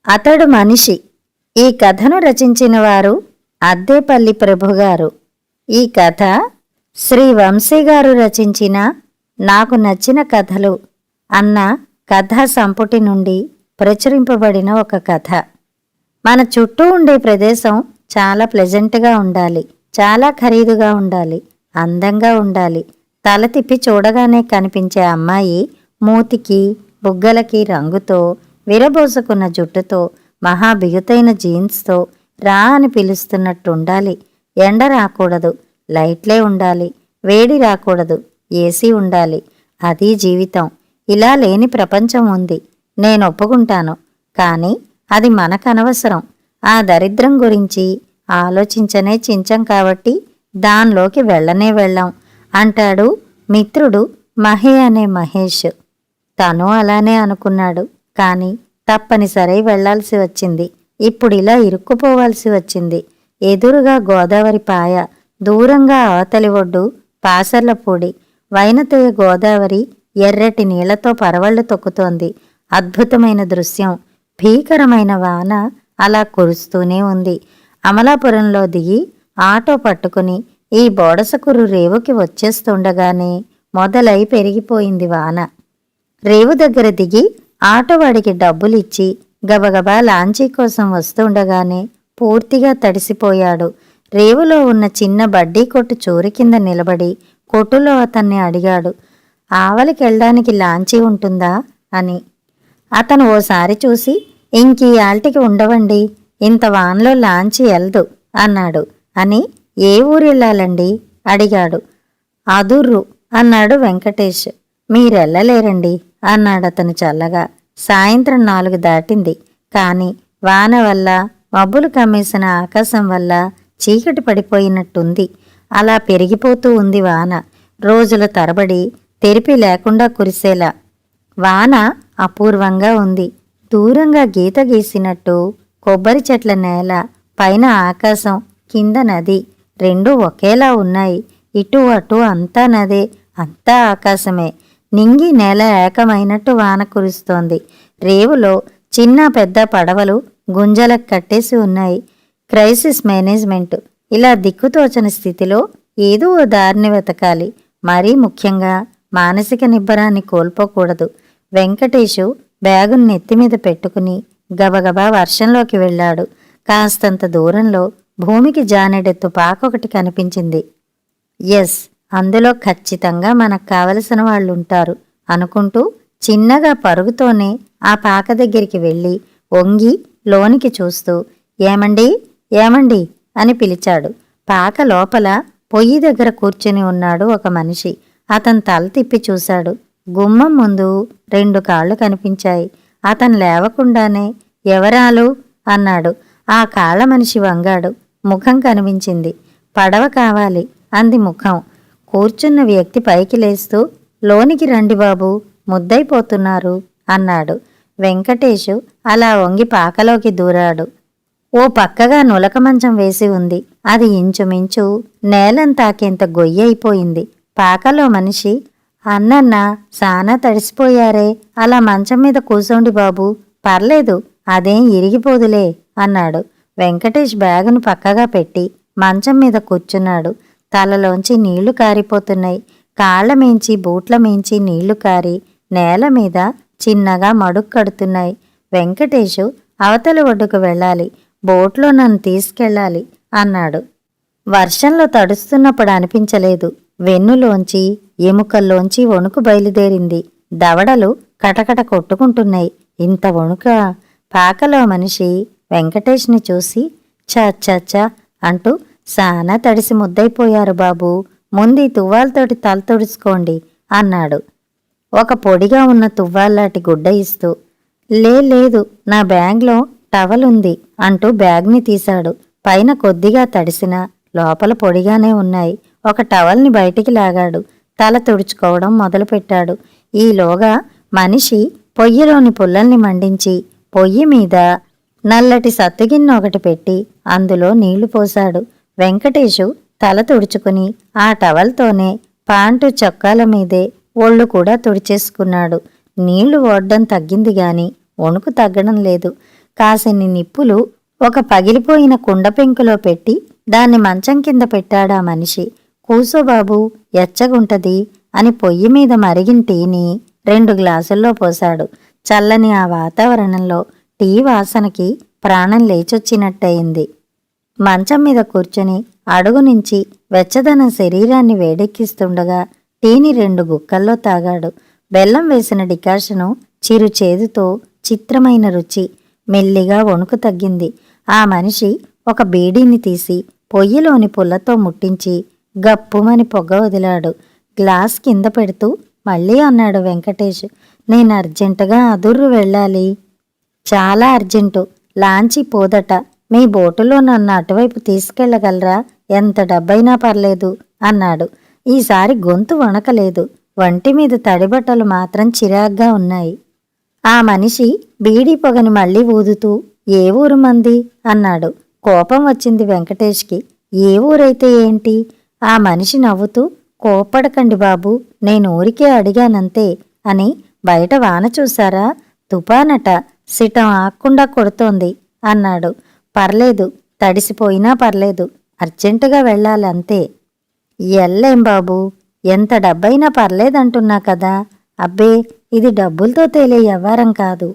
అతడు మనిషి. ఈ కథను రచించిన వారు అద్దేపల్లి ప్రభుగారు. ఈ కథ శ్రీ వంశీ గారు రచించిన నాకు నచ్చిన కథలు అన్న కథా సంపుటి నుండి ప్రచురింపబడిన ఒక కథ. మన చుట్టూ ఉండే ప్రదేశం చాలా ప్లెజెంట్గా ఉండాలి, చాలా ఖరీదుగా ఉండాలి, అందంగా ఉండాలి. తల తిప్పి చూడగానే కనిపించే అమ్మాయి మూతికి బుగ్గలకి రంగుతో, విరబోసుకున్న జుట్టుతో, మహా బిగుతైన జీన్స్తో రా అని పిలుస్తున్నట్టుండాలి. ఎండ రాకూడదు, లైట్లే ఉండాలి. వేడి రాకూడదు, ఏసీ ఉండాలి. అది జీవితం. ఇలా లేని ప్రపంచం ఉంది, నేను ఒప్పుకుంటాను. కానీ అది మనకనవసరం. ఆ దరిద్రం గురించి ఆలోచించనే చించం కాబట్టి దానిలోకి వెళ్ళనే వెళ్ళాం అంటాడు మిత్రుడు మహే అనే మహేష్. తను అలానే అనుకున్నాడు. కానీ తప్పనిసరి వెళ్లాల్సి వచ్చింది. ఇప్పుడిలా ఇరుక్కుపోవాల్సి వచ్చింది. ఎదురుగా గోదావరి పాయ, దూరంగా అవతలి ఒడ్డు పాసర్లపూడి. వైనతేయ గోదావరి ఎర్రటి నీళ్లతో పరవళ్లు తొక్కుతోంది. అద్భుతమైన దృశ్యం. భీకరమైన వాన అలా కురుస్తూనే ఉంది. అమలాపురంలో దిగి ఆటో పట్టుకుని ఈ బోడసకురు రేవుకి వచ్చేస్తుండగానే మొదలై పెరిగిపోయింది వాన. రేవు దగ్గర దిగి ఆటోవాడికి డబ్బులిచ్చి గబగబా లాంచీ కోసం వస్తుండగానే పూర్తిగా తడిసిపోయాడు. రేవులో ఉన్న చిన్న బడ్డీ కొట్టు చూరి కింద నిలబడి కొట్టులో అతన్ని అడిగాడు, ఆవలికెళ్ళడానికి లాంచీ ఉంటుందా అని. అతను ఓసారి చూసి, ఇంకీ ఆల్టికి ఉండవండి, ఇంత వాన్లో లాంచీ ఎల్దు అన్నాడు. అని ఏ ఊరెళ్ళాలండి అడిగాడు. అదుర్రు అన్నాడు వెంకటేష్. మీరెళ్ళలేరండి అన్నాడతను చల్లగా. సాయంత్రం 4 దాటింది. కాని వాన వల్ల, మబ్బులు కమ్మేసిన ఆకాశం వల్ల చీకటి పడిపోయినట్టుంది. అలా పెరిగిపోతూ ఉంది వాన, రోజుల తరబడి తెరిపి లేకుండా కురిసేలా. వాన అపూర్వంగా ఉంది. దూరంగా గీత గీసినట్టు కొబ్బరి చెట్ల నేల, పైన ఆకాశం, కింద నది రెండూ ఒకేలా ఉన్నాయి. ఇటు అటు అంతా నదే, అంతా ఆకాశమే. నింగి నేల ఏకమైనట్టు వాన కురుస్తోంది. రేవులో చిన్న పెద్ద పడవలు గుంజలకు కట్టేసి ఉన్నాయి. Crisis management. ఇలా దిక్కుతోచని స్థితిలో ఏదో ఓ దారిని వెతకాలి. మరీ ముఖ్యంగా మానసిక నిబ్బరాన్ని కోల్పోకూడదు. వెంకటేషు బ్యాగును నెత్తిమీద పెట్టుకుని గబగబా వర్షంలోకి వెళ్ళాడు. కాస్తంత దూరంలో భూమికి జానెడెత్తు పాకొకటి కనిపించింది. ఎస్, అందులో ఖచ్చితంగా మనకు కావలసిన వాళ్ళుంటారు అనుకుంటూ చిన్నగా పరుగుతోనే ఆ పాక దగ్గరికి వెళ్ళి వంగి లోనికి చూస్తూ ఏమండి ఏమండి అని పిలిచాడు. పాక లోపల పొయ్యి దగ్గర కూర్చుని ఉన్నాడు ఒక మనిషి. అతను తల తిప్పి చూశాడు. గుమ్మం ముందు 2 కాళ్ళు కనిపించాయి. అతను లేవకుండానే ఎవరాలు అన్నాడు. ఆ కాళ్ళ మనిషి వంగాడు. ముఖం కనిపించింది. పడవ కావాలి అంది ముఖం. కూర్చున్న వ్యక్తి పైకి లేస్తూ లోనికి రండి బాబు, ముద్దైపోతున్నారు అన్నాడు. వెంకటేషు అలా వంగి పాకలోకి దూరాడు. ఓ పక్కగా నులక మంచం వేసి ఉంది. అది ఇంచుమించు నేలంతాకేంత గొయ్యైపోయింది. పాకలో మనిషి, అన్నన్న సానా తడిసిపోయారే, అలా మంచం మీద కూసోండి బాబు, పర్లేదు, అదేం ఇరిగిపోదులే అన్నాడు. వెంకటేష్ బ్యాగును పక్కగా పెట్టి మంచం మీద కూర్చున్నాడు. తలలోంచి నీళ్లు కారిపోతున్నాయి. కాళ్లమేంచి బూట్లమేంచి నీళ్లు కారి నేల మీద చిన్నగా మడుగు కడుతున్నాయి. వెంకటేషు అవతలి ఒడ్డుకు వెళ్ళాలి, బోట్లో నన్ను తీసుకెళ్ళాలి అన్నాడు. వర్షంలో తడుస్తున్నప్పుడు అనిపించలేదు. వెన్నులోంచి ఎముకల్లోంచి వణుకు బయలుదేరింది. దవడలు కటకట కొట్టుకుంటున్నాయి. ఇంత వణుక? పాకలో మనిషి వెంకటేష్ని చూసి చచ్చచ్చా అంటూ, సానా తడిసి ముద్దైపోయారు బాబూ, ముందు ఈ తువ్వాలతోటి తల తుడుచుకోండి అన్నాడు ఒక పొడిగా ఉన్న తువ్వాల్లాంటి గుడ్డ ఇస్తూ. లేదు, నా బ్యాగ్లో టవల్ ఉంది అంటూ బ్యాగ్ని తీశాడు. పైన కొద్దిగా తడిసినా లోపల పొడిగానే ఉన్నాయి. ఒక టవల్ని బయటికి లాగాడు. తల తుడుచుకోవడం మొదలుపెట్టాడు. ఈలోగా మనిషి పొయ్యిలోని పుల్లల్ని మండించి పొయ్యి మీద నల్లటి సత్తుగిన్నె ఒకటి పెట్టి అందులో నీళ్లు పోశాడు. వెంకటేషు తల తుడుచుకుని ఆ టవల్తోనే పాంటు చొక్కాల మీదే ఒళ్ళు కూడా తుడిచేసుకున్నాడు. నీళ్లు ఓడ్డం తగ్గింది గాని వణుకు తగ్గడం లేదు. కాసిన్ని నిప్పులు ఒక పగిలిపోయిన కుండ పెంకులో పెట్టి దాన్ని మంచం కింద పెట్టాడా మనిషి. కూసో బాబూ, ఎచ్చగుంటది అని పొయ్యి మీద మరిగిన టీని 2 గ్లాసుల్లో పోశాడు. చల్లని ఆ వాతావరణంలో టీ వాసనకి ప్రాణం లేచొచ్చినట్టయింది. మంచం మీద కూర్చుని అడుగు నుంచి వెచ్చదనం శరీరాన్ని వేడెక్కిస్తుండగా టీని 2 గుక్కల్లో తాగాడు. బెల్లం వేసిన డికాషను చిరు చేదుతో చిత్రమైన రుచి. మెల్లిగా వణుకు తగ్గింది. ఆ మనిషి ఒక బీడీని తీసి పొయ్యిలోని పుల్లతో ముట్టించి గప్పుమని పొగ వదిలాడు. గ్లాస్ కింద పెడుతూ మళ్ళీ అన్నాడు వెంకటేష్, నేను అర్జెంటుగా అదుర్రు వెళ్ళాలి. చాలా అర్జెంటు. లాంచీ పోదట. మీ బోటులో నన్ను అటువైపు తీసుకెళ్లగలరా? ఎంత డబ్బైనా పర్లేదు అన్నాడు. ఈసారి గొంతు వణకలేదు. వంటి మీద తడిబట్టలు మాత్రం చిరాగ్గా ఉన్నాయి. ఆ మనిషి బీడీ పొగని మళ్ళీ ఊదుతూ ఏ ఊరు మంది అన్నాడు. కోపం వచ్చింది వెంకటేష్కి. ఏ ఊరైతే ఏంటి? ఆ మనిషి నవ్వుతూ, కోప్పడకండి బాబూ, నేను ఊరికే అడిగానంతే అని. బయట వాన చూశారా? తుపానట, సిటం ఆక్కుండా కొడుతోంది అన్నాడు. పర్లేదు, తడిసిపోయినా పర్లేదు, అర్జెంటుగా వెళ్ళాలంతే. ఎల్లేం బాబూ, ఎంత డబ్బైనా పర్లేదంటున్నా కదా. అబ్బే, ఇది డబ్బులతో తేలే వ్యవహారం కాదు.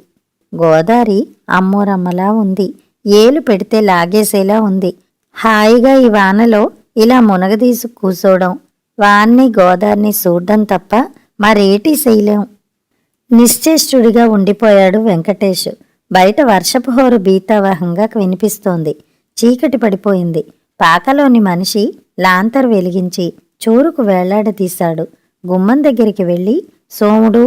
గోదారి అమ్మోరమ్మలా ఉంది. ఏలు పెడితే లాగేసేలా ఉంది. హాయిగా ఈ వానలో ఇలా మునగదీసి కూసోవడం, వాన్ని గోదారిని చూడ్డం తప్ప మరేటీ చేయలేం. నిశ్చేష్టుడిగా ఉండిపోయాడు వెంకటేష్. బయట వర్షపు హోరు భీతావహంగా వినిపిస్తోంది. చీకటి పడిపోయింది. పాకలోని మనిషి లాంతరు వెలిగించి చూరుకు వేళ్లాడదీశాడు. గుమ్మం దగ్గరికి వెళ్ళి సోముడు,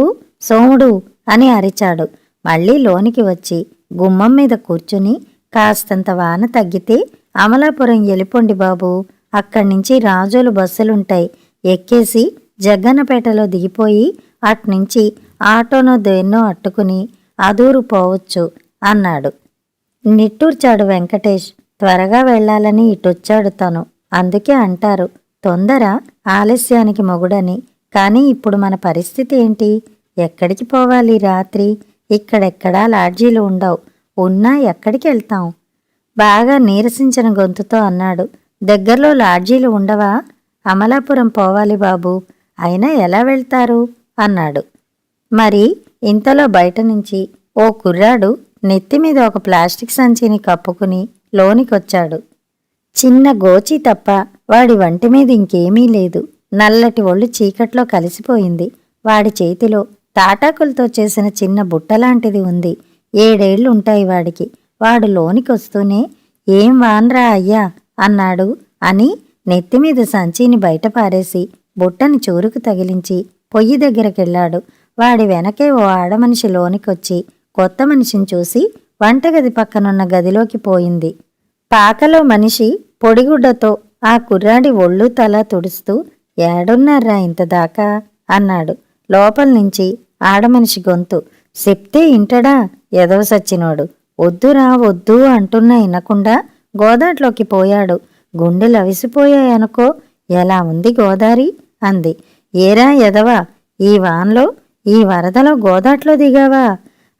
సోముడు అని అరిచాడు. మళ్ళీ లోనికి వచ్చి గుమ్మం మీద కూర్చుని, కాస్తంత వాన తగ్గితే అమలాపురం వెళ్ళిపోండి బాబూ, అక్కడ్నుంచి రాజోలు బస్సులుంటాయి. ఎక్కేసి జగ్గన్నపేటలో దిగిపోయి అట్నుంచి ఆటోనో దేన్నో అట్టుకుని అదూరు పోవచ్చు అన్నాడు. నిట్టూర్చాడు వెంకటేష్. త్వరగా వెళ్లాలని ఇటొచ్చాడు తను. అందుకే అంటారు తొందర ఆలస్యానికి మొగుడని. కానీ ఇప్పుడు మన పరిస్థితి ఏంటి? ఎక్కడికి పోవాలి రాత్రి? ఇక్కడెక్కడా లాడ్జీలు ఉండవు. ఉన్నా ఎక్కడికి వెళ్తాం? బాగా నీరసించిన గొంతుతో అన్నాడు. దగ్గరలో లాడ్జీలు ఉండవా? అమలాపురం పోవాలి బాబూ. అయినా ఎలా వెళ్తారు అన్నాడు. మరి ఇంతలో బయట నుంచి ఓ కుర్రాడు నెత్తిమీద ఒక ప్లాస్టిక్ సంచిని కప్పుకుని లోనికొచ్చాడు. చిన్న గోచి తప్ప వాడి వంటి మీద ఇంకేమీ లేదు. నల్లటి ఒళ్ళు చీకట్లో కలిసిపోయింది. వాడి చేతిలో తాటాకులతో చేసిన చిన్న బుట్టలాంటిది ఉంది. 7 ఏళ్లుంటాయి వాడికి. వాడు లోనికొస్తూనే ఏం వాన్రా అయ్యా అన్నాడు అని నెత్తిమీద సంచిని బయటపారేసి బుట్టని చూరుకు తగిలించి పొయ్యి దగ్గరకెళ్ళాడు. వాడి వెనకే ఓ ఆడమనిషి లోనికొచ్చి కొత్త మనిషిని చూసి వంటగది పక్కనున్న గదిలోకి పోయింది. పాకలో మనిషి పొడిగుడ్డతో ఆ కుర్రాడి ఒళ్ళు తల తుడుస్తూ ఏడున్నారా ఇంతదాకా అన్నాడు. లోపల్నుంచి ఆడమనిషి గొంతు, చెప్తే ఇంటడా ఎదవ సచ్చినోడు, వద్దురా వద్దు అంటున్నా వినకుండా గోదాట్లోకి పోయాడు. గుండెలు అవిసిపోయాయనుకో. ఎలా ఉంది గోదారి అంది. ఏరా ఎదవా, ఈ వాన్లో ఈ వరదలో గోదాట్లో దిగావా?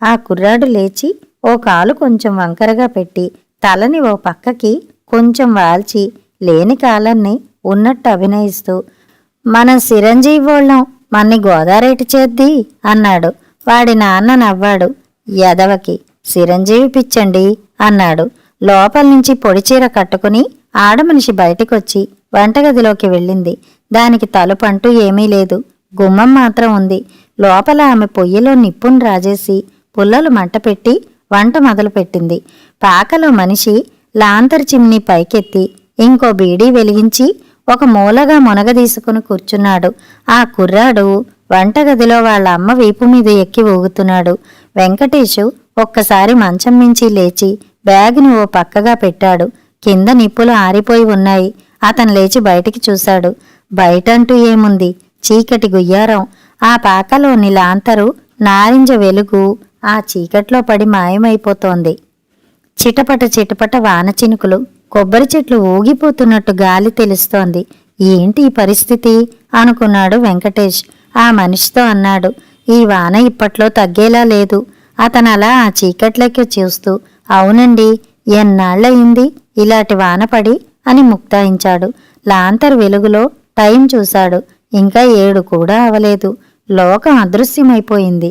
ఆ కుర్రాడు లేచి ఓ కాలు కొంచెం వంకరగా పెట్టి తలని ఓ పక్కకి కొంచెం వాల్చి లేని కాలాన్ని ఉన్నట్టు అభినయిస్తూ, మనం చిరంజీవోళ్ళం, మన్ని గోదారేటి చేద్ది అన్నాడు. వాడి నాన్న నవ్వాడు. ఎదవకి చిరంజీవి పిచ్చండి అన్నాడు. లోపల్నుంచి పొడిచీర కట్టుకుని ఆడమనిషి బయటికొచ్చి వంటగదిలోకి వెళ్ళింది. దానికి తలుపంటూ ఏమీ లేదు. గుమ్మం మాత్రం ఉంది. లోపల ఆమె పొయ్యిలో నిప్పును రాజేసి పుల్లలు మంటపెట్టి వంట మొదలుపెట్టింది. పాకలో మనిషి లాంతరు చిమ్నీ పైకెత్తి ఇంకో బీడీ వెలిగించి ఒక మూలగా మునగదీసుకుని కూర్చున్నాడు. ఆ కుర్రాడు వంటగదిలో వాళ్ళ అమ్మ వీపు మీద ఎక్కి ఊగుతున్నాడు. వెంకటేషు ఒక్కసారి మంచం మించి లేచి బ్యాగుని ఓ పక్కగా పెట్టాడు. కింద నిప్పులు ఆరిపోయి ఉన్నాయి. అతను లేచి బయటికి చూశాడు. బయటంటూ ఏముంది? చీకటి గుయ్యారం. ఆ పాకలోని లాంతరు నారింజ వెలుగు ఆ చీకట్లో పడి మాయమైపోతోంది. చిటపట చిటపట వాన చినుకులు. కొబ్బరి చెట్లు ఊగిపోతున్నట్టు గాలి తెలుస్తోంది. ఏంటి ఈ పరిస్థితి అనుకున్నాడు వెంకటేష్. ఆ మనిషితో అన్నాడు, ఈ వాన ఇప్పట్లో తగ్గేలా లేదు. అతనలా ఆ చీకట్లోకి చూస్తూ అవునండి, ఎన్నాళ్ళయింది ఇలాంటి వానపడి అని ముక్తాయించాడు. లాంతర్ వెలుగులో టైం చూశాడు. ఇంకా 7 కూడా అవలేదు. లోకం అదృశ్యమైపోయింది.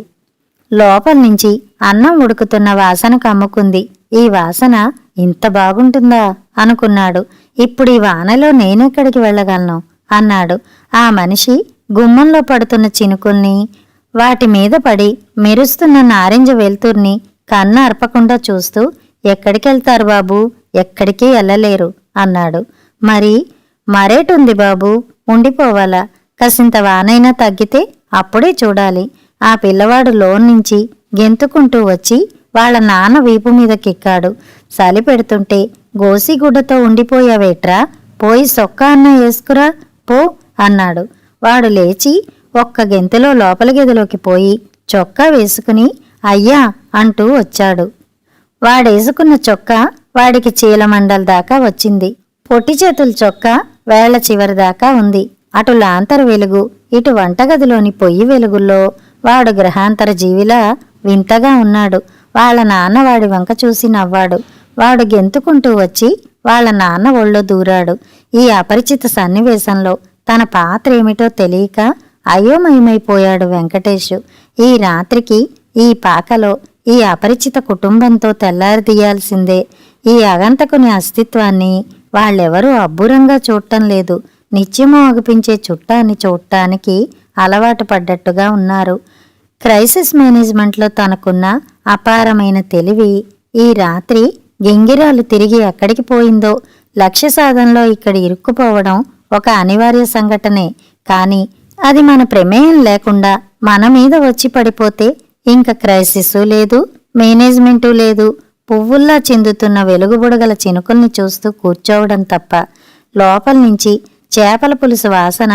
లోపల్నుంచి అన్నం ఉడుకుతున్న వాసన కమ్ముకుంది. ఈ వాసన ఇంత బాగుంటుందా అనుకున్నాడు. ఇప్పుడు ఈ వానలో నేనెక్కడికి వెళ్ళగలను అన్నాడు. ఆ మనిషి గుమ్మంలో పడుతున్న చినుకుల్ని, వాటి మీద పడి మెరుస్తున్న నారింజ వెలుతుర్ని కన్ను అర్పకుండా చూస్తూ, ఎక్కడికెళ్తారు బాబూ, ఎక్కడికి వెళ్ళలేరు అన్నాడు. మరేటుంది బాబూ, ఉండిపోవాలా? కాసింత వానైనా తగ్గితే అప్పుడే చూడాలి. ఆ పిల్లవాడు లోన్నించి గెంతుకుంటూ వచ్చి వాళ్ళ నాన్న వీపు మీదకెక్కాడు. చలి పెడుతుంటే గోసిగుడ్డతో ఉండిపోయావేట్రా, పోయి సొక్కా అన్న వేసుకురా పో అన్నాడు. వాడు లేచి ఒక్క గెంతులో లోపలి గదిలోకి పోయి చొక్కా వేసుకుని అయ్యా అంటూ వచ్చాడు. వాడేసుకున్న చొక్కా వాడికి చీలమండల దాకా వచ్చింది. పొట్టి చేతుల చొక్కా వేళ్ల చివరి దాకా ఉంది. అటు లాంతరు వెలుగు, ఇటు వంటగదిలోని పొయ్యి వెలుగుల్లో వాడు గ్రహాంతర జీవిలా వింతగా ఉన్నాడు. వాళ్ళ నాన్న వాడి వంక చూసి నవ్వాడు. వాడు గెంతుకుంటూ వచ్చి వాళ్ళ నాన్న ఒళ్ళో దూరాడు. ఈ అపరిచిత సన్నివేశంలో తన పాత్ర ఏమిటో తెలియక అయోమయమైపోయాడు వెంకటేషు. ఈ రాత్రికి ఈ పాకలో ఈ అపరిచిత కుటుంబంతో తెల్లారిదీయాల్సిందే. ఈ అగంతకుని అస్తిత్వాన్ని వాళ్ళెవరూ అబ్బురంగా చూడటం లేదు. నిత్యమూ అగుపించే చుట్టాన్ని చూడటానికి అలవాటు పడ్డట్టుగా ఉన్నారు. క్రైసిస్ మేనేజ్మెంట్లో తనకున్న అపారమైన తెలివి ఈ రాత్రి గింగిరాలు తిరిగి ఎక్కడికి పోయిందో. లక్ష్య సాధనలో ఇక్కడ ఇరుక్కుపోవడం ఒక అనివార్య సంఘటనే. కానీ అది మన ప్రమేయం లేకుండా మన మీద వచ్చి పడిపోతే ఇంక క్రైసిస్సు లేదు, మేనేజ్మెంటు లేదు. పువ్వుల్లా చిందుతున్న వెలుగుబుడగల చినుకుల్ని చూస్తూ కూర్చోవడం తప్ప. లోపల్నుంచి చేపల పులుసు వాసన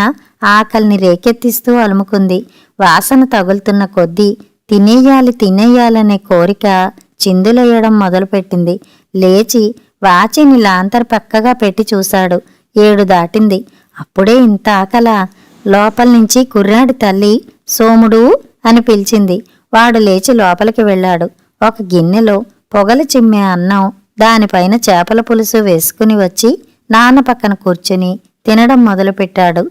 ఆకలిని రేకెత్తిస్తూ అలుముకుంది. వాసన తగులుతున్న కొద్దీ తినేయాలనే కోరిక చిందులేయడం మొదలుపెట్టింది. లేచి వాచిని లాంతర్ పక్కగా పెట్టి చూశాడు. 7 దాటింది. అప్పుడే ఇంత ఆకలా? లోపల్నుంచి కుర్రాడి తల్లి సోముడు అని పిలిచింది. వాడు లేచి లోపలికి వెళ్ళాడు. ఒక గిన్నెలో పొగలు చిమ్మే అన్నం, దానిపైన చేపల పులుసు వేసుకుని వచ్చి నాన్న పక్కన కూర్చుని తినడం మొదలుపెట్టాడు.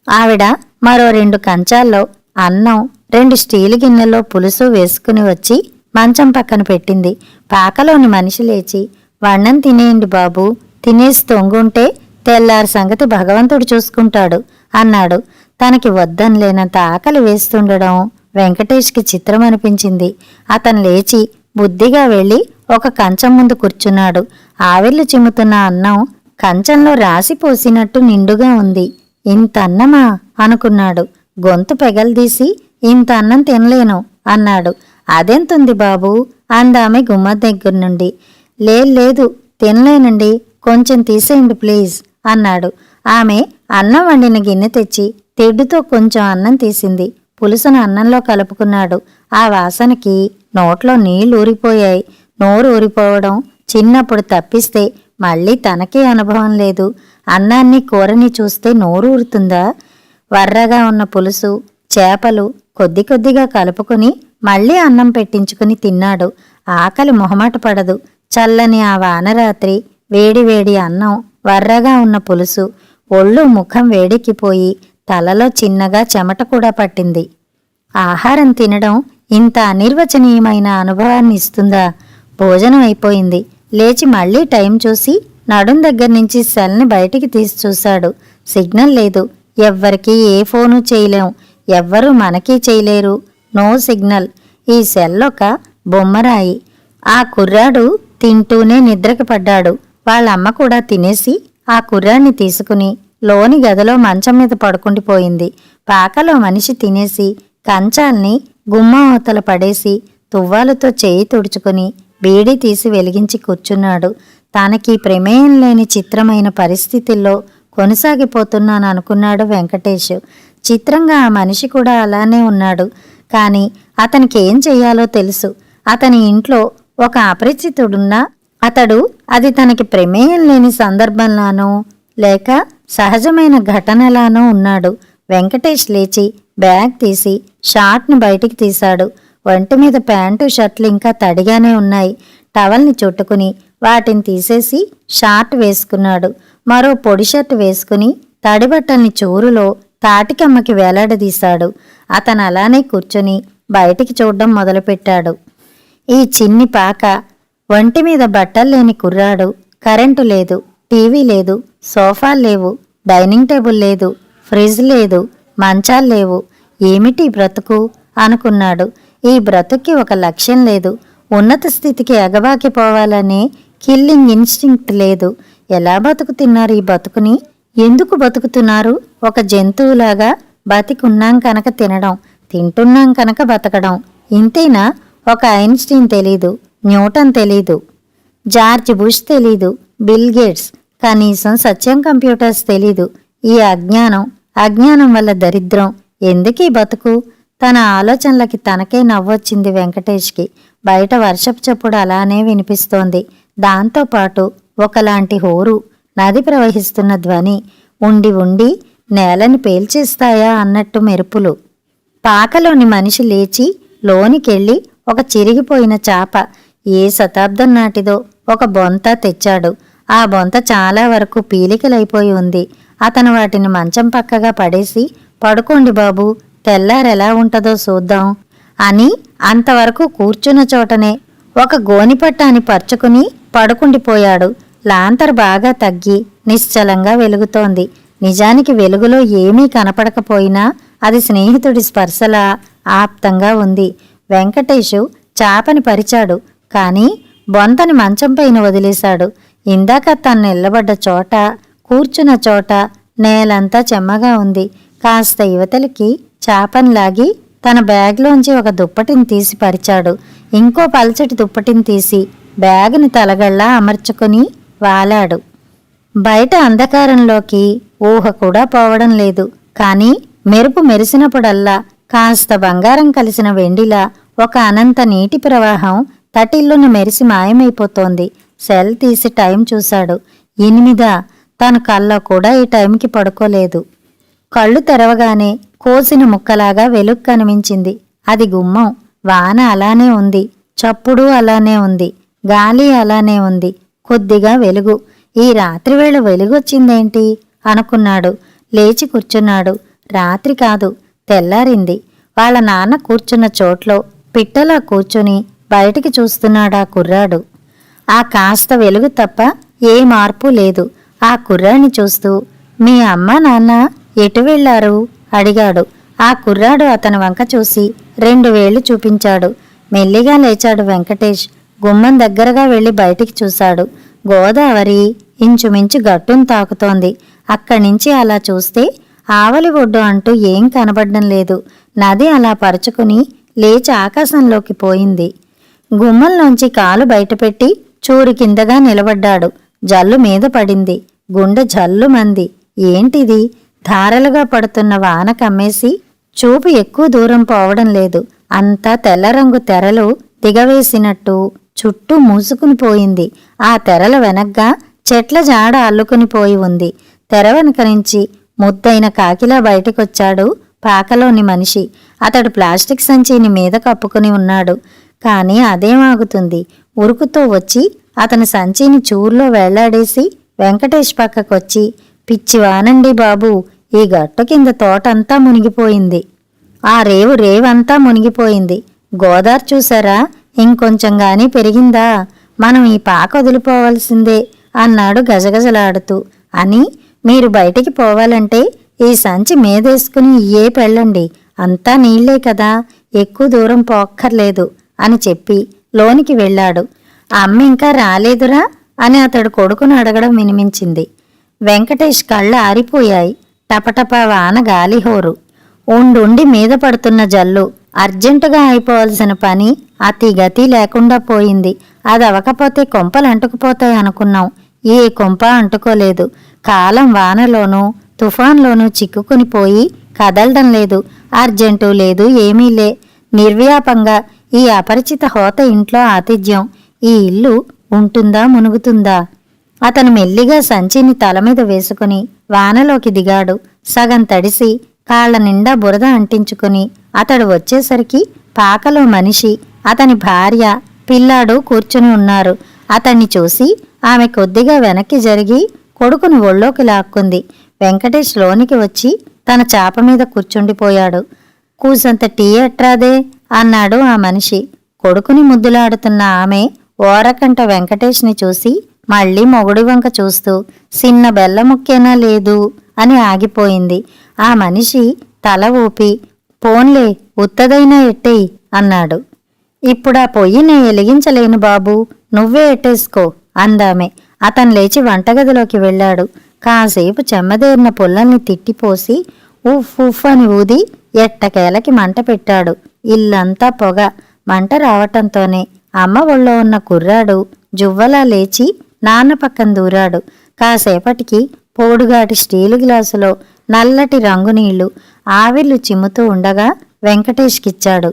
ఆవిడ మరో 2 కంచాల్లో అన్నం, 2 స్టీలు గిన్నెలో పులుసు వేసుకుని వచ్చి మంచం పక్కన పెట్టింది. పాకలోని మనిషి లేచి, వన్నం తినేయండి బాబూ, తినేసి తొంగుంటే తెల్లారి సంగతి భగవంతుడు చూసుకుంటాడు అన్నాడు. తనకి వద్దనలేనంత ఆకలి వేస్తుండడం వెంకటేష్కి చిత్రం అనిపించింది. అతను లేచి బుద్ధిగా వెళ్ళి ఒక కంచం ముందు కూర్చున్నాడు. ఆవిర్లు చిమ్ముతున్న అన్నం కంచంలో రాసిపోసినట్టు నిండుగా ఉంది. ఇంత అన్నమా అనుకున్నాడు. గొంతు పెగల్దీసి ఇంత అన్నం తినలేను అన్నాడు. అదెంతుంది బాబూ అందామె గుమ్మ దగ్గర నుండి. లేదు తినలేనండి, కొంచెం తీసేయండి ప్లీజ్ అన్నాడు. ఆమె అన్నం వండిన గిన్నె తెచ్చి తెడ్డుతో కొంచెం అన్నం తీసింది. పులుసును అన్నంలో కలుపుకున్నాడు. ఆ వాసనకి నోట్లో నీళ్లు ఊరిపోయాయి. నోరు ఊరిపోవడం చిన్నప్పుడు తప్పిస్తే మళ్ళీ తనకే అనుభవం లేదు. అన్నాన్ని కూరని చూస్తే నోరు ఊరుతుందా? వర్రగా ఉన్న పులుసు, చేపలు కొద్ది కొద్దిగా కలుపుకుని మళ్ళీ అన్నం పెట్టించుకుని తిన్నాడు. ఆకలి మొహమాట పడదు. చల్లని ఆ వానరాత్రి వేడివేడి అన్నం, వర్రగా ఉన్న పులుసు, ఒళ్ళు ముఖం వేడెక్కిపోయి తలలో చిన్నగా చెమట కూడా పట్టింది. ఆహారం తినడం ఇంత అనిర్వచనీయమైన అనుభవాన్ని ఇస్తుందా? భోజనం అయిపోయింది. లేచి మళ్ళీ టైం చూసి నడుం దగ్గర నుంచి సెల్ని బయటికి తీసి చూశాడు. సిగ్నల్ లేదు. ఎవ్వరికీ ఏ ఫోను చేయలేం. ఎవ్వరూ మనకీ చేయలేరు. No signal. ఈ సెల్లొక బొమ్మరాయి. ఆ కుర్రాడు తింటూనే నిద్రకి పడ్డాడు. వాళ్ళమ్మ కూడా తినేసి ఆ కుర్రాడిని తీసుకుని లోని గదిలో మంచం మీద పడుకుండిపోయింది. పాకలో మనిషి తినేసి కంచాల్ని గుమ్మం అవతల పడేసి తువ్వాలుతో చేయి తుడుచుకుని బీడీ తీసి వెలిగించి కూర్చున్నాడు. తనకి ప్రమేయం లేని చిత్రమైన పరిస్థితుల్లో కొనసాగిపోతున్నాను అనుకున్నాడు వెంకటేష్. చిత్రంగా ఆ మనిషి కూడా అలానే ఉన్నాడు. కాని అతనికి ఏం చెయ్యాలో తెలుసు. అతని ఇంట్లో ఒక అపరిచితుడున్నా అతడు అది తనకి ప్రమేయం లేని సందర్భంలానో లేక సహజమైన ఘటనలానో ఉన్నాడు. వెంకటేష్ లేచి బ్యాగ్ తీసి షార్ట్ని బయటికి తీశాడు. ఒంటి మీద ప్యాంటు షర్ట్లు ఇంకా తడిగానే ఉన్నాయి. టవల్ని చుట్టుకుని వాటిని తీసేసి షార్ట్ వేసుకున్నాడు. మరో పొడి షర్ట్ వేసుకుని తడిబట్టల్ని చూరులో తాటికమ్మకి వేలాడదీశాడు. అతను అలానే కూర్చుని బయటికి చూడ్డం మొదలుపెట్టాడు. ఈ చిన్ని పాక, ఒంటి మీద బట్టల్లేని కుర్రాడు, కరెంటు లేదు, టీవీ లేదు, సోఫాలు లేవు, డైనింగ్ టేబుల్ లేదు, ఫ్రిడ్జ్ లేదు, మంచాలు లేవు. ఏమిటి బ్రతుకు అనుకున్నాడు. ఈ బ్రతుక్కి ఒక లక్ష్యం లేదు. ఉన్నత స్థితికి ఎగబాకిపోవాలనే కిల్లింగ్ ఇన్స్టింక్ట్ లేదు. ఎలా బతుకుతున్నారు ఈ బతుకుని? ఎందుకు బతుకుతున్నారు? ఒక జంతువులాగా బతికున్నాం కనుక తినడం, తింటున్నాం కనుక బతకడం. ఇంతేనా? ఒక ఐన్స్టీన్ తెలీదు, న్యూటన్ తెలీదు, జార్జ్ బుష్ తెలీదు, బిల్ గేట్స్, కనీసం సత్యం కంప్యూటర్స్ తెలీదు. ఈ అజ్ఞానం వల్ల దరిద్రం. ఎందుకీ బతుకు? తన ఆలోచనలకి తనకే నవ్వొచ్చింది వెంకటేష్కి. బయట వర్షపు చప్పుడు అలానే వినిపిస్తోంది. దాంతోపాటు ఒకలాంటి హోరు, నది ప్రవహిస్తున్న ధ్వని, ఉండి ఉండి నేలని పేల్చేస్తాయా అన్నట్టు మెరుపులు. పాకలోని మనిషి లేచి లోనికెళ్ళి ఒక చిరిగిపోయిన చాప, ఏ శతాబ్దం నాటిదో, ఒక బొంత తెచ్చాడు. ఆ బొంత చాలా వరకు పీలికలైపోయి ఉంది. అతను వాటిని మంచం పక్కగా పడేసి, పడుకోండి బాబూ, తెల్లారెలా ఉంటదో చూద్దాం అని అంతవరకు కూర్చున్న చోటనే ఒక గోనిపట్టాన్ని పరుచుకుని పడుకుండిపోయాడు. లాంతరు బాగా తగ్గి నిశ్చలంగా వెలుగుతోంది. నిజానికి వెలుగులో ఏమీ కనపడకపోయినా అది స్నేహితుడి స్పర్శలా ఆప్తంగా ఉంది. వెంకటేషు చాపని పరిచాడు, కాని బొంతని మంచంపైన వదిలేశాడు. ఇందాక తను నిలబడ్డ చోట, కూర్చున్న చోట నేలంతా చెమ్మగా ఉంది. కాస్త యువతలికి చాపని లాగి తన బ్యాగ్లోంచి ఒక దుప్పటిని తీసి పరిచాడు. ఇంకో పలచటి దుప్పటిని తీసి బ్యాగుని తలగళ్ళా అమర్చుకుని వాలాడు. బయట అంధకారంలోకి ఊహ కూడా పోవడం లేదు. కాని మెరుపు మెరిసినప్పుడల్లా కాస్త బంగారం కలిసిన వెండిలా ఒక అనంత నీటి ప్రవాహం తటిల్లున మెరిసి మాయమైపోతోంది. సెల్ తీసి టైం చూశాడు. 8. తన కల్లో కూడా ఈ టైంకి పడుకోలేదు. కళ్ళు తెరవగానే కోసిన ముక్కలాగా వెలుగు కనిపించింది. అది గుమ్మం. వాన అలానే ఉంది, చప్పుడు అలానే ఉంది, గాలి అలానే ఉంది, కొద్దిగా వెలుగు. ఈ రాత్రివేళ వెలుగొచ్చిందేంటి అనుకున్నాడు. లేచి కూర్చున్నాడు. రాత్రి కాదు, తెల్లారింది. వాళ్ళ నాన్న కూర్చున్న చోట్లో పిట్టలా కూర్చుని బయటికి చూస్తున్నాడా కుర్రాడు. ఆ కాస్త వెలుగు తప్ప ఏ మార్పు లేదు. ఆ కుర్రాడిని చూస్తూ, మీ అమ్మ నాన్న ఎటు వెళ్లారు అడిగాడు. ఆ కుర్రాడు అతని వంక చూసి 2 వేళ్లు చూపించాడు. మెల్లిగా లేచాడు వెంకటేష్. గుమ్మం దగ్గరగా వెళ్లి బయటికి చూశాడు. గోదావరి ఇంచుమించు గట్టును తాకుతోంది. అక్కడి నుంచి అలా చూస్తే ఆవలి ఒడ్డు అంటూ ఏం కనబడ్డం లేదు. నది అలా పరుచుకుని లేచి ఆకాశంలోకి పోయింది. గుమ్మంలోంచి కాలు బయటపెట్టి చూరు కిందగా నిలబడ్డాడు. జల్లు మీద పడింది. గుండె జల్లుమంది. ఏంటిది? ధారలుగా పడుతున్న వాన కమ్మేసి చూపు ఎక్కువ దూరం పోవడం లేదు. అంతా తెల్లరంగు తెరలు దిగవేసినట్టు చుట్టూ మూసుకుని పోయింది. ఆ తెరల వెనగ్గా చెట్ల జాడ అల్లుకుని పోయి ఉంది. తెర వెనక నుంచి ముద్దైన కాకిలా బయటకొచ్చాడు పాకలోని మనిషి. అతడు ప్లాస్టిక్ సంచిని మీద కప్పుకుని ఉన్నాడు. కాని అదేమాగుతుంది. ఉరుకుతో వచ్చి అతని సంచిని చూర్లో వెళ్లాడేసి వెంకటేష్ పక్కకొచ్చి, పిచ్చివానండి బాబూ, ఈ గట్టు కింద తోటంతా మునిగిపోయింది. ఆ రేవంతా మునిగిపోయింది. గోదావరి చూసారా? ఇంకొంచెం గాని పెరిగిందా? మనం ఈ పాక వదిలిపోవలసిందే అన్నాడు గజగజలాడుతూ. అని మీరు బయటికి పోవాలంటే ఈ సంచి మీదేసుకుని ఇయ్యే పెళ్ళండి. అంతా నీళ్లే కదా, ఎక్కువ దూరం పోక్కర్లేదు అని చెప్పి లోనికి వెళ్ళాడు. అమ్మ ఇంకా రాలేదురా అని అతడు కొడుకును అడగడం వినిపించింది. వెంకటేష్ కళ్ళు ఆరిపోయాయి. టపటపా వాన గాలిహోరు. ఉండుండి మీద పడుతున్న జల్లు. అర్జెంటుగా అయిపోవలసిన పని అతి గతి లేకుండా పోయింది. అది అవకపోతే కొంపలు అంటుకుపోతాయి అనుకున్నాం. ఏ కొంప అంటుకోలేదు. కాలం వానలోనూ తుఫాన్లోనూ చిక్కుకుని పోయి కదలడం లేదు. అర్జెంటు లేదు, ఏమీ లే. నిర్వ్యాపంగా ఈ అపరిచిత హోత ఇంట్లో ఆతిథ్యం. ఈ ఇల్లు ఉంటుందా మునుగుతుందా? అతను మెల్లిగా సంచిని తలమీద వేసుకుని వానలోకి దిగాడు. సగం తడిసి కాళ్ల నిండా బురద అంటించుకుని అతడు వచ్చేసరికి పాకలో మనిషి, అతని భార్య పిల్లాడు కూర్చుని ఉన్నారు. అతన్ని చూసి ఆమె కొద్దిగా వెనక్కి జరిగి కొడుకుని ఒళ్ళోకి లాక్కుంది. వెంకటేష్ లోనికి వచ్చి తన చాప మీద కూర్చుండిపోయాడు. కూసంత టీ ఎట్రాదే అన్నాడు ఆ మనిషి. కొడుకుని ముద్దులాడుతున్న ఆమె ఓరకంట వెంకటేష్ని చూసి మళ్ళీ మొగుడి వంక చూస్తూ సిన్న బెల్ల ముక్కేనా లేదు అని ఆగిపోయింది. ఆ మనిషి తల ఊపి పోన్లే ఉత్తదైనా ఎట్టేయి అన్నాడు. ఇప్పుడా పొయ్యి నే ఎలిగించలేను బాబూ, నువ్వే ఎట్టేసుకో అందామె. అతను లేచి వంటగదిలోకి వెళ్ళాడు. కాసేపు చెమ్మదేరిన పుల్లల్ని తిట్టిపోసి ఉఫ్ ఉఫ్ అని ఊది ఎట్టకేలకి మంట పెట్టాడు. ఇల్లంతా పొగ. మంట రావటంతోనే అమ్మ ఒళ్ళో ఉన్న కుర్రాడు జువ్వలా లేచి నాన్న పక్కన దూరాడు. కాసేపటికి పోడుగాటి స్టీలు గ్లాసులో నల్లటి రంగునీళ్లు ఆవిర్లు చిమ్ముతూ ఉండగా వెంకటేష్కిచ్చాడు.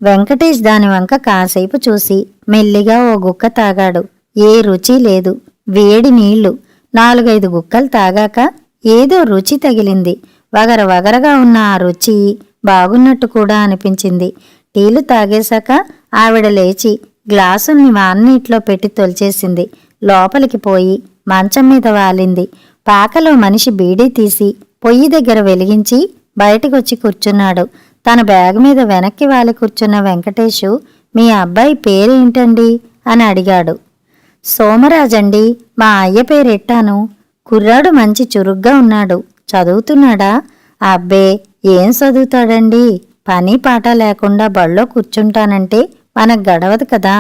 వెంకటేష్ దాని వంక కాసేపు చూసి మెల్లిగా ఓ గుక్క తాగాడు. ఏ రుచి లేదు. వేడి నీళ్లు. 4-5 గుక్కలు తాగాక ఏదో రుచి తగిలింది. వగరవగరగా ఉన్న ఆ రుచి బాగున్నట్టు కూడా అనిపించింది. టీలు తాగేశాక ఆవిడ లేచి గ్లాసుల్ని వాన్నీట్లో పెట్టి తొలిచేసింది. లోపలికి పోయి మంచం మీద వాలింది. పాకలో మనిషి బీడీ తీసి పొయ్యి దగ్గర వెలిగించి బయటకొచ్చి కూర్చున్నాడు. తన బ్యాగ్ మీద వెనక్కి వాలి కూర్చున్న వెంకటేషు మీ అబ్బాయి పేరేంటండి అని అడిగాడు. సోమరాజండి, మా అయ్య పేరెట్టాను. కుర్రాడు మంచి చురుగ్గా ఉన్నాడు. చదువుతున్నాడా? అబ్బే, ఏం చదువుతాడండి? పని పాట లేకుండా బళ్ళో కూర్చుంటానంటే మనకు గడవదు కదా.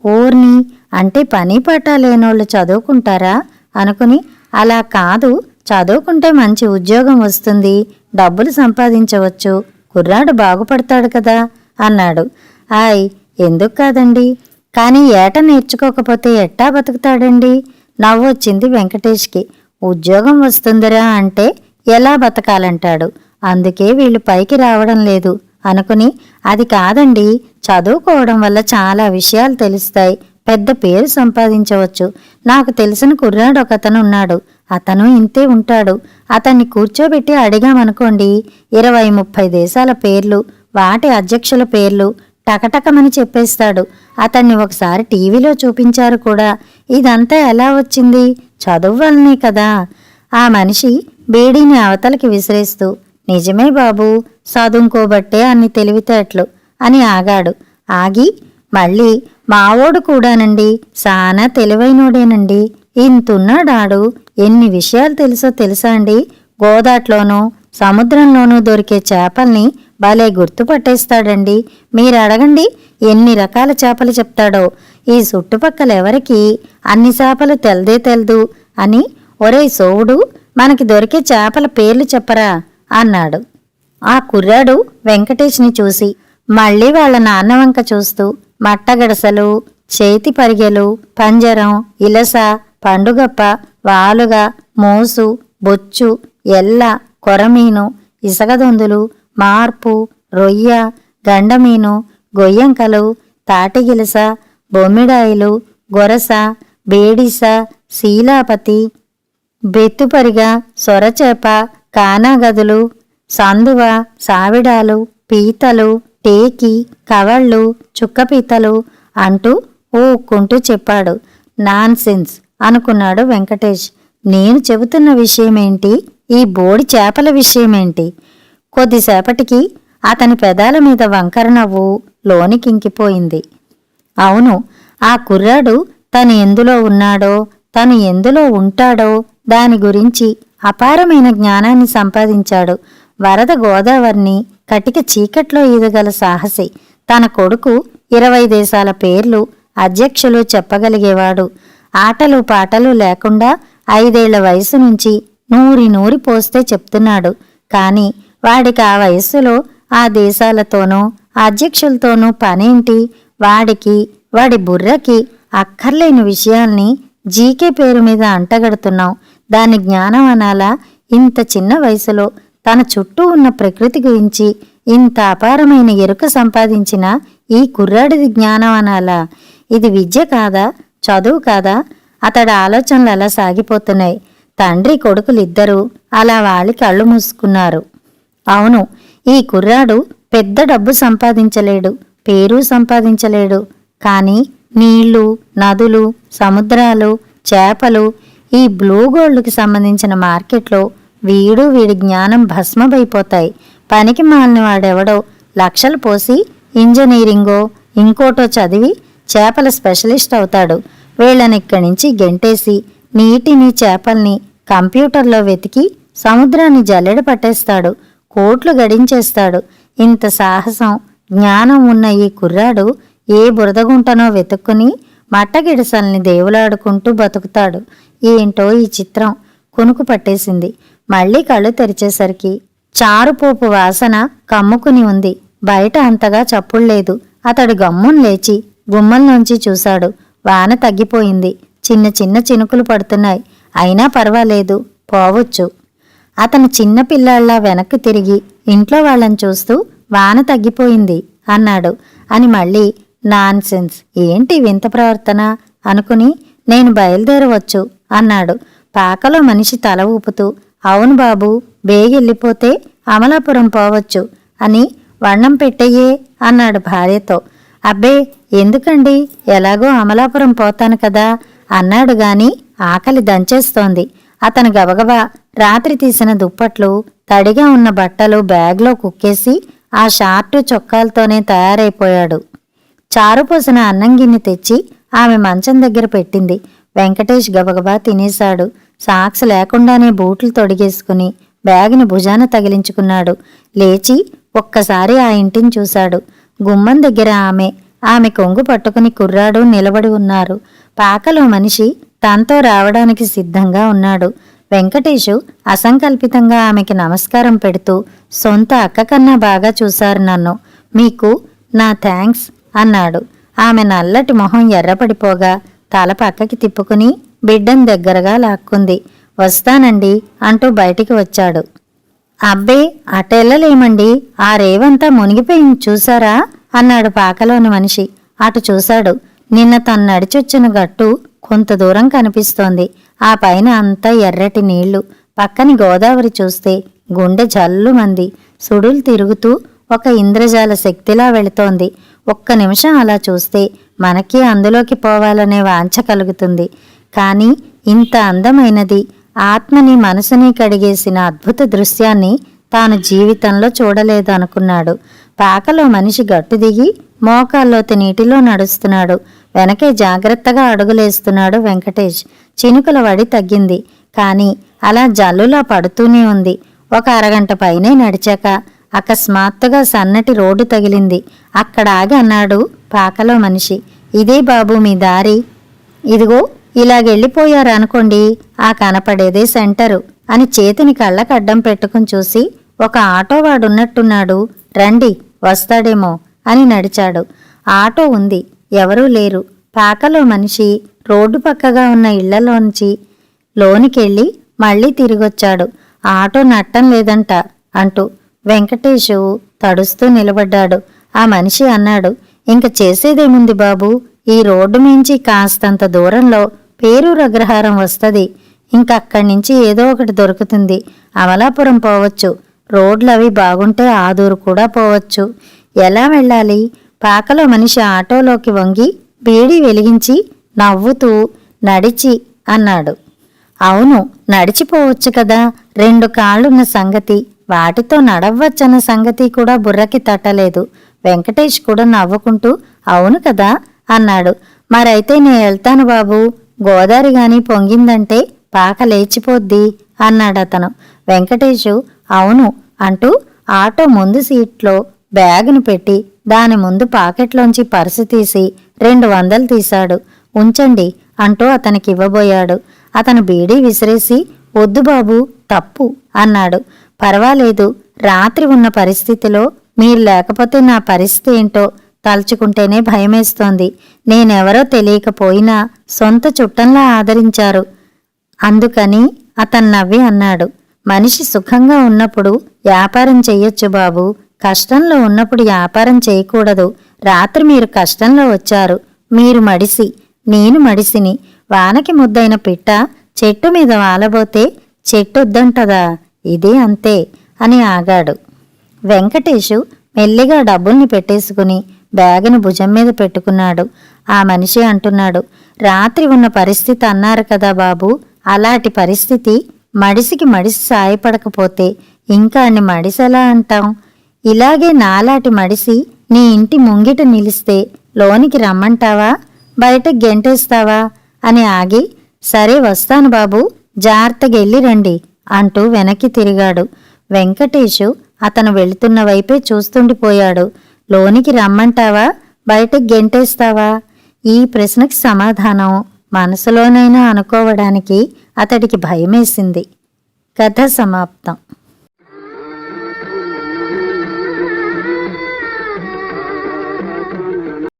ఓర్ని, అంటే పని పాట లేనోళ్ళు చదువుకుంటారా అనుకుని, అలా కాదు, చదువుకుంటే మంచి ఉద్యోగం వస్తుంది, డబ్బులు సంపాదించవచ్చు, కుర్రాడు బాగుపడతాడు కదా అన్నాడు. ఆయ్, ఎందుకు కాదండి, కానీ ఏట నేర్చుకోకపోతే ఎట్టా బతుకుతాడండి? నవ్వొచ్చింది వెంకటేష్కి. ఉద్యోగం వస్తుందిరా అంటే ఎలా బతకాలంటాడు. అందుకే వీళ్ళు పైకి రావడం లేదు అనుకుని, అది కాదండి, చదువుకోవడం వల్ల చాలా విషయాలు తెలుస్తాయి, పెద్ద పేరు సంపాదించవచ్చు. నాకు తెలిసిన కుర్రాడు ఒకతను ఉన్నాడు. అతను ఇంతే ఉంటాడు. అతన్ని కూర్చోబెట్టి అడిగామనుకోండి, 20-30 దేశాల పేర్లు, వాటి అధ్యక్షుల పేర్లు టకటకమని చెప్పేస్తాడు. అతన్ని ఒకసారి టీవీలో చూపించారు కూడా. ఇదంతా ఎలా వచ్చింది? చదువు వల్లనే కదా. ఆ మనిషి బేడీని అవతలకి విసిరేస్తూ, నిజమే బాబూ, చదువుకోబట్టే అన్ని తెలివితేటలు అని ఆగాడు. ఆగి మళ్ళీ, మావోడు కూడానండి, సానా తెలివైనోడేనండి, ఇంతున్నాడాడు, ఎన్ని విషయాలు తెలుసో తెలుసా అండి? గోదాట్లోనూ సముద్రంలోనూ దొరికే చేపల్ని భలే గుర్తుపట్టేస్తాడండి. మీరు అడగండి ఎన్ని రకాల చేపలు చెప్తాడో. ఈ చుట్టుపక్కల ఎవరికి అన్ని చేపలు తెల్దు అని. ఒరేయ్ సోవుడు, మనకి దొరికే చేపల పేర్లు చెప్పరా అన్నాడు. ఆ కుర్రాడు వెంకటేష్ని చూసి మళ్ళీ వాళ్ళ నాన్న వంక చూస్తూ మట్టగడసలు, చేతి పరిగెలు, పంజరం, ఇలస, పండుగప్ప, వాలుగ, మోసు, బొచ్చు, ఎల్ల, కొరమీను, ఇసగదొందులు, మార్పు, రొయ్య, గండమీను, గొయ్యంకలు, తాటిగిలస, బొమ్మిడాయిలు, గొరస, బేడిస, శీలాపతి, బెత్తుపరిగ, సొరచేప, కానాగదులు, సందువ, సావిడాలు, పీతలు, టేకి, కవళ్ళు, చుక్కపీతలు అంటూ ఊక్కుంటూ చెప్పాడు. నాన్సెన్స్ అనుకున్నాడు వెంకటేష్. నేను చెబుతున్న విషయమేంటి, ఈ బోడి చేపల విషయమేంటి? కొద్దిసేపటికి అతని పెదాల మీద వంకర నవ్వు లోనికింకిపోయింది. అవును, ఆ కుర్రాడు తను ఎందులో ఉన్నాడో, తను ఎందులో ఉంటాడో దాని గురించి అపారమైన జ్ఞానాన్ని సంపాదించాడు. వరద గోదావరిని కటిక చీకట్లో ఈదగల సాహసి. తన కొడుకు 20 దేశాల పేర్లు, అధ్యక్షులు చెప్పగలిగేవాడు. ఆటలు పాటలు లేకుండా 5 ఏళ్ల వయసు నుంచి నూరి పోస్తే చెప్తున్నాడు. కాని వాడికి ఆ వయస్సులో ఆ దేశాలతోనూ అధ్యక్షులతోనూ పనేంటి? వాడికి, వాడి బుర్రకి అక్కర్లేని విషయాల్ని జీకే పేరు మీద అంటగడుతున్నాం. దాని జ్ఞానం అనాలా? ఇంత చిన్న వయసులో తన చుట్టూ ఉన్న ప్రకృతి గురించి ఇంత అపారమైన ఎరుక సంపాదించిన ఈ కుర్రాడిది జ్ఞానం అనాలా? ఇది విద్య కాదా? చదువు కాదా? అతడి ఆలోచనలు అలా సాగిపోతున్నాయి. తండ్రి కొడుకులిద్దరూ అలా వాలి కళ్ళు మూసుకున్నారు. అవును, ఈ కుర్రాడు పెద్ద డబ్బు సంపాదించలేడు, పేరు సంపాదించలేడు. కానీ నీళ్లు, నదులు, సముద్రాలు, చేపలు, ఈ బ్లూ గోల్డ్కి సంబంధించిన మార్కెట్లో వీడి జ్ఞానం భస్మమైపోతాయి. పనికి మాలిన వాడెవడో లక్షలు పోసి ఇంజనీరింగో ఇంకోటో చదివి చేపల స్పెషలిస్ట్ అవుతాడు. వీళ్ళని ఇక్కడి నుంచి గెంటేసి నీటిని, చేపల్ని కంప్యూటర్లో వెతికి సముద్రాన్ని జల్లెడ పట్టేస్తాడు, కోట్లు గడించేస్తాడు. ఇంత సాహసం, జ్ఞానం ఉన్న ఈ కుర్రాడు ఏ బురదగుంటనో వెతుక్కుని మట్టగిడసల్ని దేవులాడుకుంటూ బతుకుతాడు. ఏంటో ఈ చిత్రం కునుకు పట్టేసింది. మళ్ళీ కళ్ళు తెరిచేసరికి చారుపోపు వాసన కమ్ముకుని ఉంది. బయట అంతగా చప్పుళ్లేదు. అతడు గమ్మున లేచి గుమ్మంలోంచి చూశాడు. వాన తగ్గిపోయింది. చిన్న చిన్న చినుకులు పడుతున్నాయి. అయినా పర్వాలేదు, పోవచ్చు. అతను చిన్న పిల్లాళ్లా వెనక్కి తిరిగి ఇంట్లో వాళ్ళని చూస్తూ వాన తగ్గిపోయింది అన్నాడు. అని మళ్ళీ నాన్సెన్స్, ఏంటి వింత ప్రవర్తన అనుకుని నేను బయలుదేరవచ్చు అన్నాడు. పాకలో మనిషి తల ఊపుతూ, అవును బాబు, బేగెళ్ళిపోతే అమలాపురం పోవచ్చు అని వణ్ణం పెట్టయ్యే అన్నాడు భార్యతో. అబ్బే ఎందుకండి, ఎలాగో అమలాపురం పోతాను కదా అన్నాడు గాని ఆకలి దంచేస్తోంది. అతను గబగబా రాత్రి తీసిన దుప్పట్లు, తడిగా ఉన్న బట్టలు బ్యాగ్లో కుక్కేసి ఆ షార్టు చొక్కాలతోనే తయారైపోయాడు. చారుపోసిన అన్నం గిన్నె తెచ్చి ఆమె మంచం దగ్గర పెట్టింది. వెంకటేష్ గబగబా తినేశాడు. సాక్స్ లేకుండానే బూట్లు తొడిగేసుకుని బ్యాగుని భుజాన తగిలించుకున్నాడు. లేచి ఒక్కసారి ఆ ఇంటిని చూశాడు. గుమ్మం దగ్గర ఆమె కొంగు పట్టుకుని కుర్రాడు నిలబడి ఉన్నారు. పాకలో మనిషి తనతో రావడానికి సిద్ధంగా ఉన్నాడు. వెంకటేషు అసంకల్పితంగా ఆమెకి నమస్కారం పెడుతూ, సొంత అక్క కన్నా బాగా చూశారు నన్ను, మీకు నా థ్యాంక్స్ అన్నాడు. ఆమె నల్లటి మొహం ఎర్రపడిపోగా తల పక్కకి తిప్పుకుని బిడ్డను దగ్గరగా లాక్కుంది. వస్తానండి అంటూ బయటికి వచ్చాడు. అబ్బే అటెళ్ళలేమండి, ఆ రేవంతా మునిగిపోయింది చూశారా అన్నాడు పాకలోని మనిషి. అటు చూశాడు. నిన్న తను నడిచొచ్చిన గట్టు కొంత దూరం కనిపిస్తోంది. ఆ పైన అంతా ఎర్రటి నీళ్లు. పక్కని గోదావరి చూస్తే గుండె జల్లుమంది. సుడులు తిరుగుతూ ఒక ఇంద్రజాల శక్తిలా వెళుతోంది. ఒక్క నిమిషం అలా చూస్తే మనకి అందులోకి పోవాలనే వాంఛ కలుగుతుంది. కానీ ఇంత అందమైనది, ఆత్మని మనసుని కడిగేసిన అద్భుత దృశ్యాన్ని తాను జీవితంలో చూడలేదు అనుకున్నాడు. పాకలో మనిషి గట్టు దిగి మోకాల్లోతి నీటిలో నడుస్తున్నాడు. వెనకే జాగ్రత్తగా అడుగులేస్తున్నాడు వెంకటేష్. చినుకుల వడి తగ్గింది. కానీ అలా జల్లులా పడుతూనే ఉంది. ఒక అరగంట పైనే నడిచాక అకస్మాత్తుగా సన్నటి రోడ్డు తగిలింది. అక్కడ ఆగి అన్నాడు పాకలో మనిషి, ఇదే బాబు మీ దారి, ఇదిగో ఇలాగెళ్ళిపోయారనుకోండి ఆ కనపడేదే సెంటరు అని చేతిని కళ్ళకడ్డం పెట్టుకుని చూసి, ఒక ఆటోవాడున్నట్టున్నాడు, రండి వస్తాడేమో అని నడిచాడు. ఆటో ఉంది, ఎవరూ లేరు. పాకలో మనిషి రోడ్డు పక్కగా ఉన్న ఇళ్లలోంచి లోనికెళ్ళి మళ్ళీ తిరిగొచ్చాడు. ఆటో నట్టం లేదంట అంటూ. వెంకటేశు తడుస్తూ నిలబడ్డాడు. ఆ మనిషి అన్నాడు, ఇంక చేసేదేముంది బాబు, ఈ రోడ్డు మించి కాస్తంత దూరంలో పేరూరు అగ్రహారం వస్తుంది. ఇంకక్కడి నుంచి ఏదో ఒకటి దొరుకుతుంది. అమలాపురం పోవచ్చు. రోడ్లవి బాగుంటే ఆదూరు కూడా పోవచ్చు. ఎలా వెళ్ళాలి? పాకలో మనిషి ఆటోలోకి వంగి బీడీ వెలిగించి నవ్వుతూ నడిచి అన్నాడు. అవును, నడిచిపోవచ్చు కదా, 2 కాళ్ళున్న సంగతి, వాటితో నడవ్వచ్చన్న సంగతి కూడా బుర్రకి తట్టలేదు. వెంకటేష్ కూడా నవ్వుకుంటూ అవును కదా అన్నాడు. మరైతే నేను వెళ్తాను బాబు, గోదావరి గాని పొంగిందంటే పాక లేచిపోద్ది అన్నాడతను. వెంకటేషు అవును అంటూ ఆటో ముందు సీట్లో బ్యాగును పెట్టి దాని ముందు పాకెట్లోంచి పర్సు తీసి 200 తీశాడు. ఉంచండి అంటూ అతనికి ఇవ్వబోయాడు. అతను బీడీ విసిరేసి వద్దు బాబు, తప్పు అన్నాడు. పర్వాలేదు, రాత్రి ఉన్న పరిస్థితిలో మీరు లేకపోతే నా పరిస్థితి ఏంటో తలుచుకుంటేనే భయమేస్తోంది. నేనెవరో తెలియకపోయినా సొంత చుట్టంలా ఆదరించారు, అందుకని అతను నవ్వి అన్నాడు. మనిషి సుఖంగా ఉన్నప్పుడు వ్యాపారం చెయ్యొచ్చు బాబు, కష్టంలో ఉన్నప్పుడు వ్యాపారం చేయకూడదు. రాత్రి మీరు కష్టంలో వచ్చారు, మీరు మడిసి నేను మడిసిని. వానకి ముద్దైన పిట్ట చెట్టు మీద వాలబోతే చెట్టొద్దంటదా, ఇదే అంతే అని ఆగాడు. వెంకటేషు మెల్లిగా డబ్బుల్ని పెట్టేసుకుని బ్యాగును భుజం మీద పెట్టుకున్నాడు. ఆ మనిషి అంటున్నాడు, రాత్రి ఉన్న పరిస్థితి అన్నారు కదా బాబు, అలాంటి పరిస్థితి. మడిసికి మడిసి సాయపడకపోతే ఇంకా అన్ని మడిసెలా అంటాం? ఇలాగే నాలాటి మడిసి నీ ఇంటి ముంగిట నిలిస్తే లోనికి రమ్మంటావా, బయట గెంటేస్తావా అని ఆగి, సరే వస్తాను బాబు, జాగ్రత్తగెళ్ళి రండి అంటూ వెనక్కి తిరిగాడు. వెంకటేషు అతను వెళుతున్న వైపే చూస్తుండిపోయాడు. లోనికి రమ్మంటావా, బయటకు గెంటేస్తావా? ఈ ప్రశ్నకి సమాధానం మనసులోనైనా అనుకోవడానికి అతడికి భయమేసింది. కథ సమాప్తం.